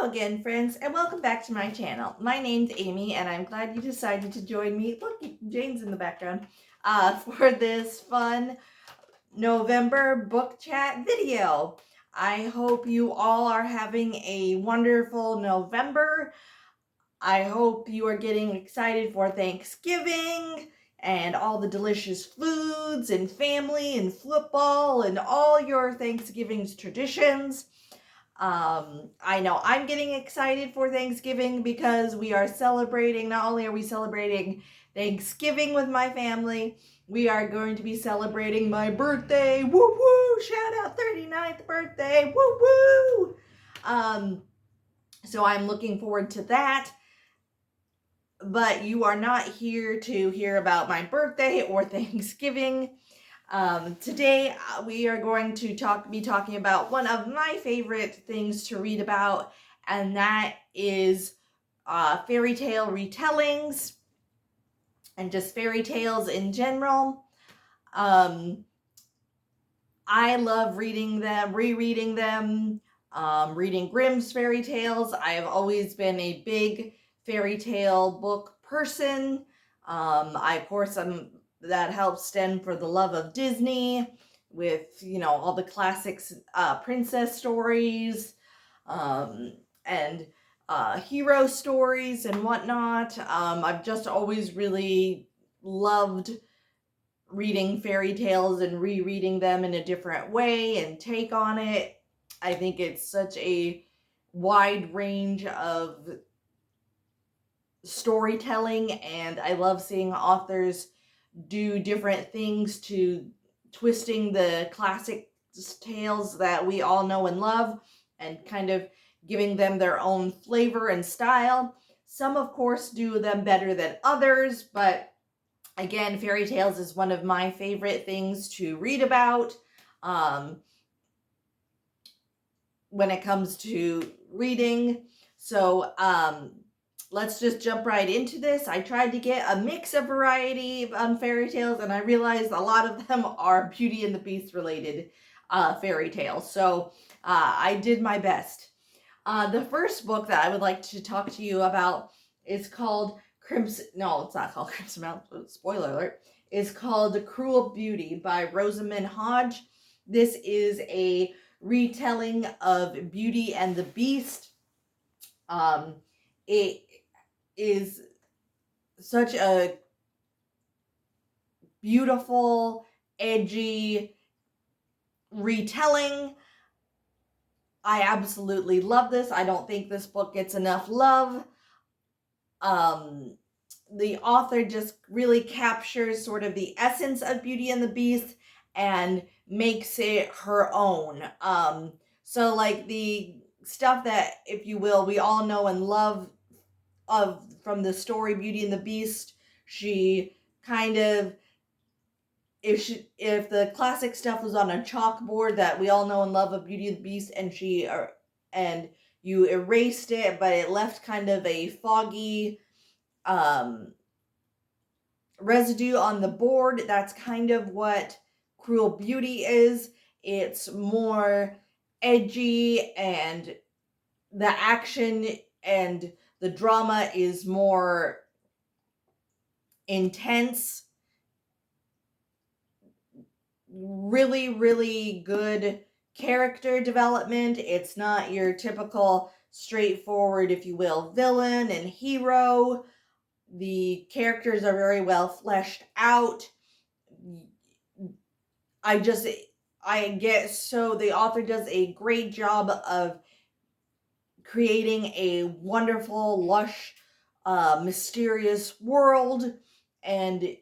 Hello again, friends, and welcome back to my channel. My name's Amy, and I'm glad you decided to join me. Look, Jane's in the background. For this fun November book chat video. I hope you all are having a wonderful November. I hope you are getting excited for Thanksgiving and all the delicious foods and family and football and all your Thanksgiving's traditions. I know I'm getting excited for Thanksgiving because we are celebrating, not only are we celebrating Thanksgiving with my family, we are going to be celebrating my birthday. Woo woo! Shout out 39th birthday. Woo woo! So I'm looking forward to that. But you are not here to hear about my birthday or Thanksgiving. Today we are going to be talking about one of my favorite things to read about, and that is fairy tale retellings and just fairy tales in general. I love reading them, rereading them, reading Grimm's fairy tales. I have always been a big fairy tale book person. Of course, that helps stem for the love of Disney with, all the classics, princess stories, and hero stories and whatnot. I've just always really loved reading fairy tales and rereading them in a different way and take on it. I think it's such a wide range of storytelling, and I love seeing authors do different things to twisting the classic tales that we all know and love and kind of giving them their own flavor and style. Some, of course, do them better than others, but again, fairy tales is one of my favorite things to read about when it comes to reading. So let's just jump right into this. I tried to get a mix of variety on fairy tales, and I realized a lot of them are Beauty and the Beast related fairy tales. So I did my best. The first book that I would like to talk to you about is called Crimson. No, it's not called Crimson Mountain. Spoiler alert. It's called Cruel Beauty by Rosamund Hodge. This is a retelling of Beauty and the Beast. It is such a beautiful, edgy retelling. I absolutely love this. I don't think this book gets enough love. The author just really captures sort of the essence of Beauty and the Beast and makes it her own. So like the stuff that, if you will, we all know and love from the story Beauty and the Beast, she kind of, if the classic stuff was on a chalkboard that we all know and love of Beauty and the Beast, and you erased it, but it left kind of a foggy residue on the board, that's kind of what Cruel Beauty is. It's more edgy, and the action and the drama is more intense. Really, really good character development. It's not your typical straightforward, if you will, villain and hero. The characters are very well fleshed out. The author does a great job of creating a wonderful, lush, mysterious world, and it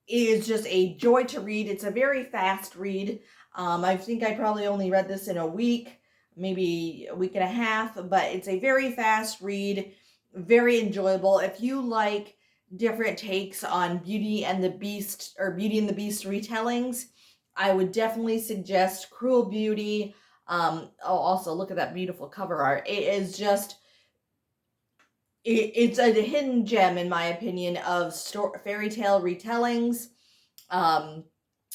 is just a joy to read. It's a very fast read. I think I probably only read this in a week, maybe a week and a half, but it's a very fast read, very enjoyable. If you like different takes on Beauty and the Beast or Beauty and the Beast retellings, I would definitely suggest Cruel Beauty. Also look at that beautiful cover art. It is just, it's a hidden gem, in my opinion, of fairy tale retellings.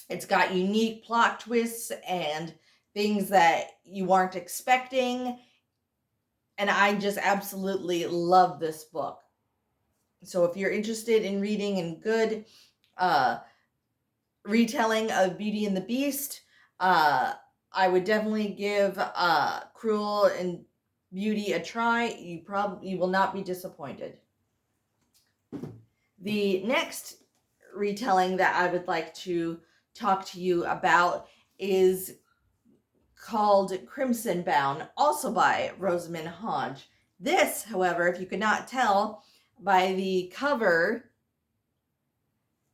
It's got unique plot twists and things that you aren't expecting. and I just absolutely love this book. So if you're interested in reading a good uh, retelling of Beauty and the Beast, uh, I would definitely give Cruel and Beauty a try. You will not be disappointed. The next retelling that I would like to talk to you about is called Crimson Bound, also by Rosamund Hodge. This, however, if you could not tell by the cover,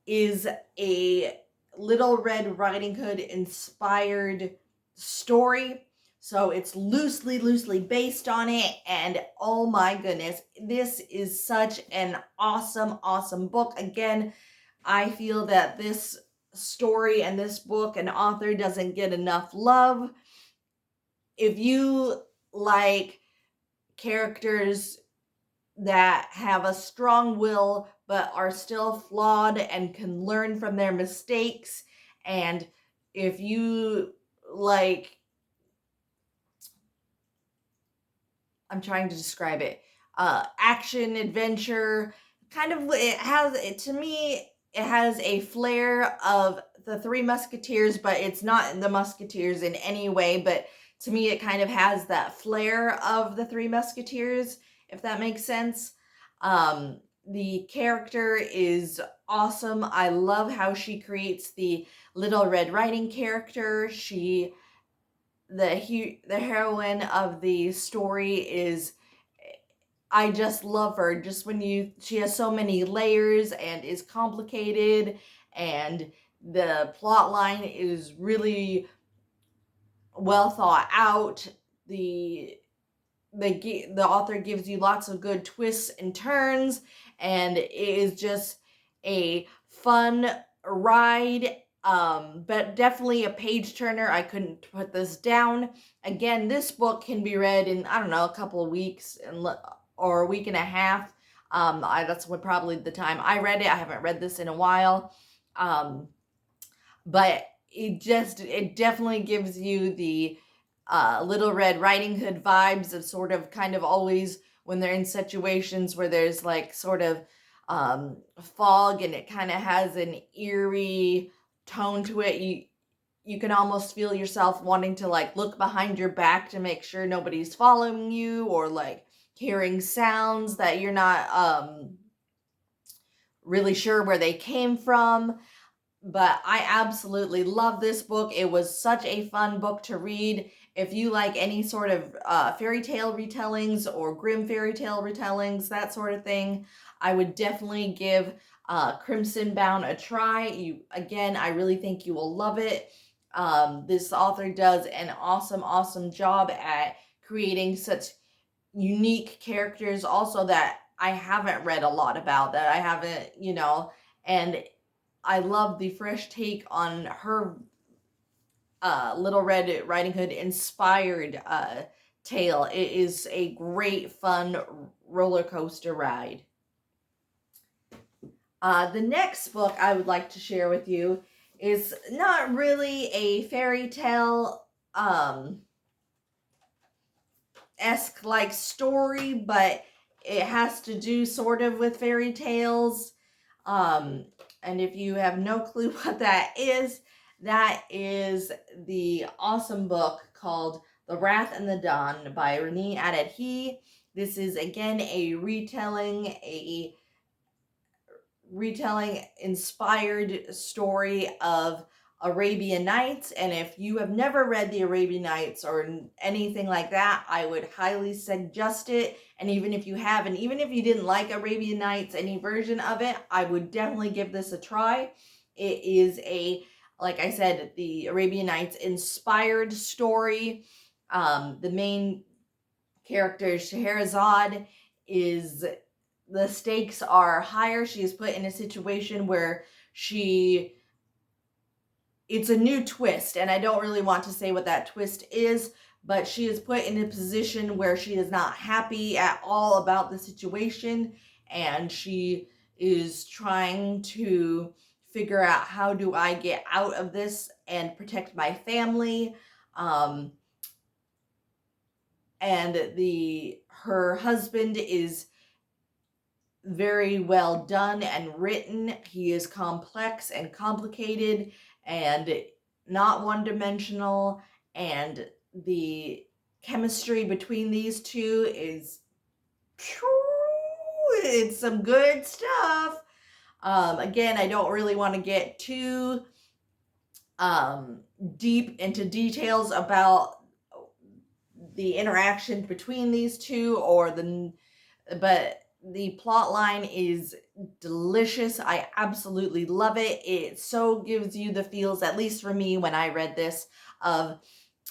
is a Little Red Riding Hood inspired story. So it's loosely based on it. And oh my goodness, this is such an awesome book. Again, I feel that this story and this book and author doesn't get enough love. If you like characters that have a strong will but are still flawed and can learn from their mistakes, and if you like, I'm trying to describe it, action adventure kind of, it has it to me, it has a flair of the Three Musketeers, but it's not the Musketeers in any way, but to me it kind of has that flair of the Three Musketeers, if that makes sense. The character is awesome. I love how she creates the Little Red Riding character. The heroine of the story is, I just love her. Just she has so many layers and is complicated, and the plot line is really well thought out. The author gives you lots of good twists and turns, and it is just a fun ride. But definitely a page turner. I couldn't put this down. Again, this book can be read in, I don't know, a couple of weeks or a week and a half. That's what probably the time I read it. I haven't read this in a while. But it definitely gives you the Little Red Riding Hood vibes of sort of kind of always when they're in situations where there's like sort of fog, and it kind of has an eerie tone to it. You can almost feel yourself wanting to like look behind your back to make sure nobody's following you, or like hearing sounds that you're not really sure where they came from. But I absolutely love this book. It was such a fun book to read. If you like any sort of fairy tale retellings or grim fairy tale retellings, that sort of thing, I would definitely give Crimson Bound a try. Again, I really think you will love it. This author does an awesome job at creating such unique characters also that I haven't read a lot about, that I haven't, and I love the fresh take on her Little Red Riding Hood inspired tale. It is a great, fun roller coaster ride. The next book I would like to share with you is not really a fairy tale esque like story, but it has to do sort of with fairy tales. And if you have no clue what that is the awesome book called The Wrath and the Dawn by Renee Adedhi. This is again a retelling inspired story of Arabian Nights. And if you have never read the Arabian Nights or anything like that, I would highly suggest it. And even if you haven't, even if you didn't like Arabian Nights, any version of it, I would definitely give this a try. It is like I said, the Arabian Nights inspired story. The main character, Scheherazade, the stakes are higher. She is put in a situation where it's a new twist, and I don't really want to say what that twist is, but she is put in a position where she is not happy at all about the situation, and she is trying to figure out, how do I get out of this and protect my family? and her husband is very well done and written. He is complex and complicated and not one-dimensional, and the chemistry between these two is it's some good stuff. Again, I don't really want to get too deep into details about the interaction between these two, but the plot line is delicious. I absolutely love it. It so gives you the feels, at least for me when I read this, of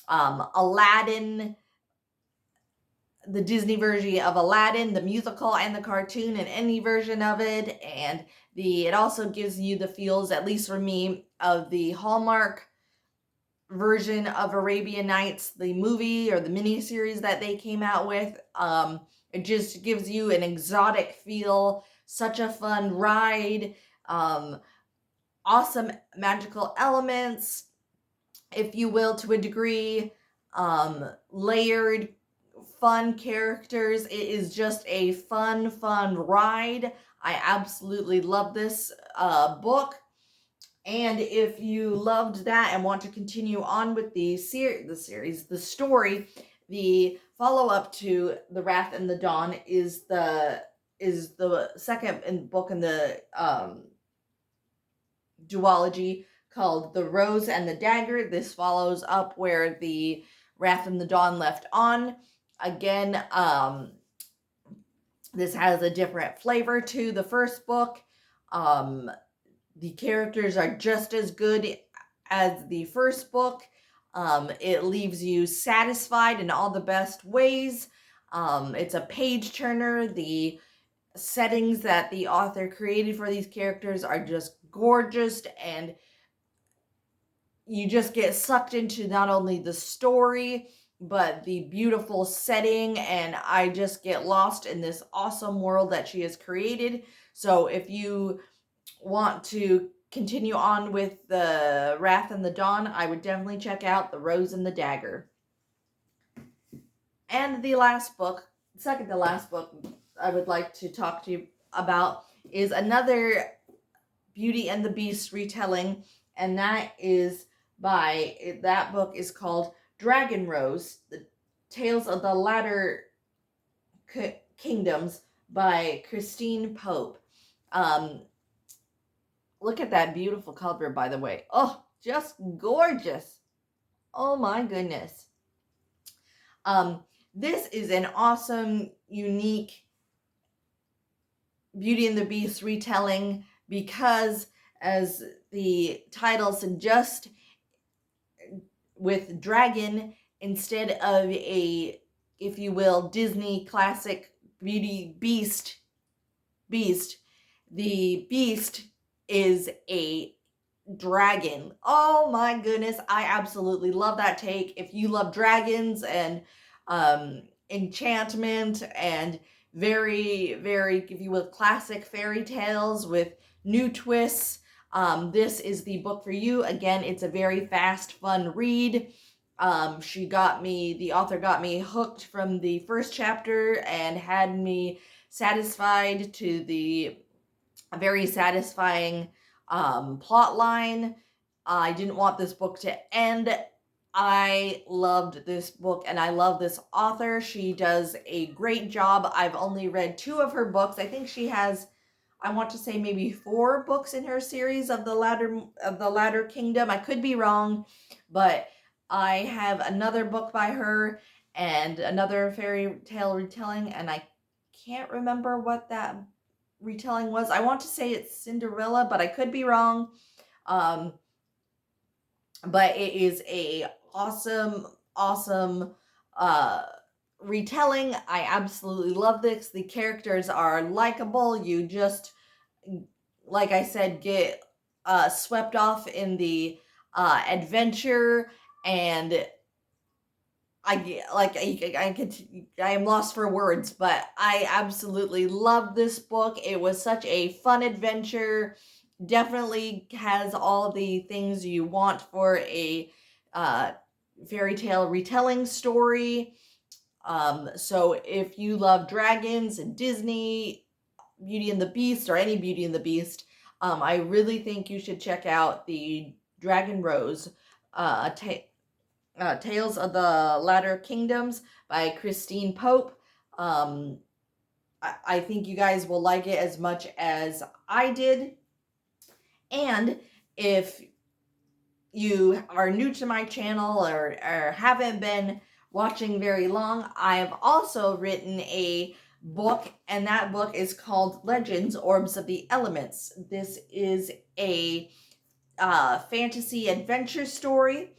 Aladdin, the Disney version of Aladdin, the musical and the cartoon, and any version of it. And it also gives you the feels, at least for me, of the Hallmark version of Arabian Nights, the movie or the miniseries that they came out with. It just gives you an exotic feel, such a fun ride, awesome magical elements, if you will, to a degree, layered, fun characters. It is just a fun ride. I absolutely love this book. And if you loved that and want to continue on with the story, the follow-up to The Wrath and the Dawn is the second book in the duology, called The Rose and the Dagger. This follows up where The Wrath and the Dawn left on. Again, this has a different flavor to the first book. The characters are just as good as the first book. It leaves you satisfied in all the best ways. It's a page turner. The settings that the author created for these characters are just gorgeous, and you just get sucked into not only the story, but the beautiful setting, and I just get lost in this awesome world that she has created. So if you want to continue on with The Wrath and the Dawn, I would definitely check out The Rose and the Dagger. And the last book, second to last book I would like to talk to you about is another Beauty and the Beast retelling, and that book is called Dragon Rose, The Tales of the Latter Kingdoms by Christine Pope. Look at that beautiful cover, by the way. Oh, just gorgeous. Oh my goodness. This is an awesome, unique Beauty and the Beast retelling because, as the title suggests, with dragon instead of a, if you will, Disney classic Beauty Beast, the beast is a dragon. Oh my goodness, I absolutely love that take. If you love dragons and enchantment and very, if you will, classic fairy tales with new twists, this is the book for you. Again, it's a very fast, fun read. The author got me hooked from the first chapter and had me satisfied to the very satisfying plot line. I didn't want this book to end. I loved this book and I love this author. She does a great job. I've only read 2 of her books. I think she has, I want to say, maybe 4 books in her series of the Latter Kingdom. I could be wrong, but I have another book by her and another fairy tale retelling, and I can't remember what that retelling was. I want to say it's Cinderella, but I could be wrong. But it is a awesome retelling. I absolutely love this. The characters are likable. You just, like I said, get swept off in the adventure, and I am lost for words, but I absolutely love this book. It was such a fun adventure. Definitely has all the things you want for a fairy tale retelling story. So if you love dragons and Disney, Beauty and the Beast, or any Beauty and the Beast, I really think you should check out the Dragon Rose Tales of the Latter Kingdoms by Christine Pope. I think you guys will like it as much as I did. And if you are new to my channel or haven't been watching very long, I've also written a book, and that book is called Legends, Orbs of the Elements. This is a fantasy adventure story.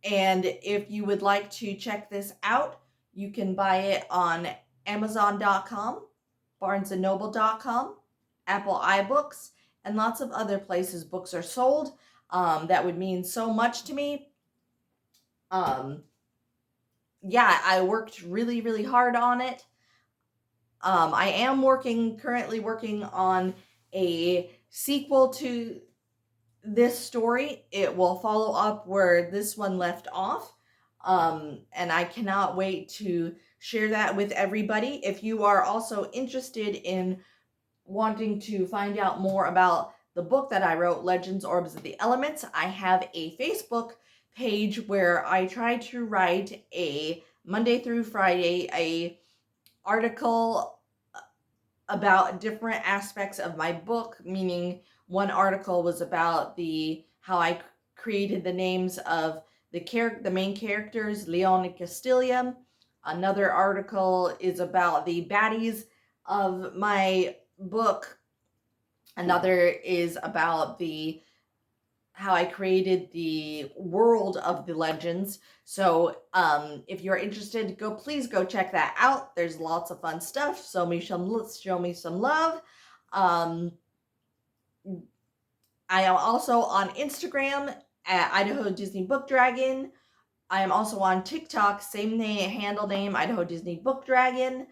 And if you would like to check this out, you can buy it on Amazon.com, BarnesandNoble.com, Apple iBooks, and lots of other places books are sold. That would mean so much to me. Yeah, I worked really, really hard on it. I am currently working on a sequel to this story. It will follow up where this one left off. And I cannot wait to share that with everybody. If you are also interested in wanting to find out more about the book that I wrote, Legends, Orbs of the Elements, I have a Facebook page where I try to write a Monday through Friday, a article about different aspects of my book, meaning one article was about how I created the names of the main characters, Leon and Castilium. Another article is about the baddies of my book. Another is about how I created the world of the legends. So if you're interested, please go check that out. There's lots of fun stuff. Show me some love. I am also on Instagram at Idaho Disney Book Dragon. I am also on TikTok, same handle name, Idaho Disney Book Dragon.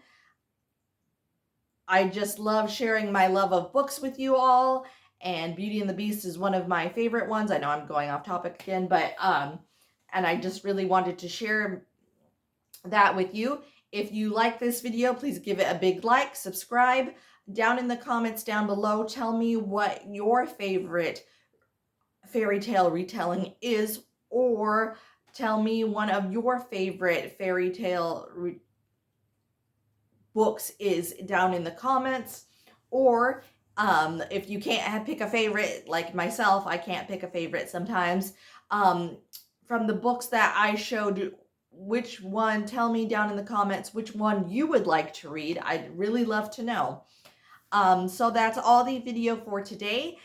I just love sharing my love of books with you all, and Beauty and the Beast is one of my favorite ones. I know I'm going off topic again, but and I just really wanted to share that with you. If you like this video, please give it a big like, subscribe. Down in the comments down below, tell me what your favorite fairy tale retelling is, or tell me one of your favorite fairy tale books is down in the comments. Or if you can't pick a favorite, like myself, I can't pick a favorite sometimes. From the books that I showed, which one, tell me down in the comments which one you would like to read. I'd really love to know. So that's all the video for today.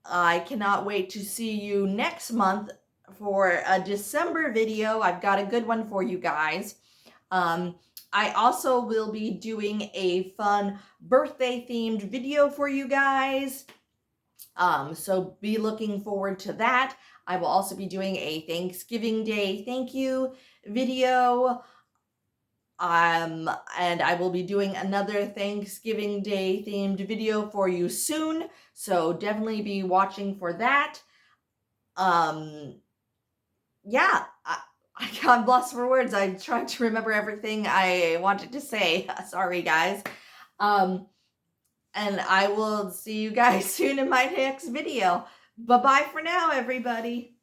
I cannot wait to see you next month for a December video. I've got a good one for you guys. I also will be doing a fun birthday themed video for you guys. So be looking forward to that. I will also be doing a Thanksgiving Day thank you video. And I will be doing another Thanksgiving Day themed video for you soon. So definitely be watching for that. Yeah, I'm lost for words. I'm trying to remember everything I wanted to say. Sorry, guys. And I will see you guys soon in my next video. Bye-bye for now, everybody.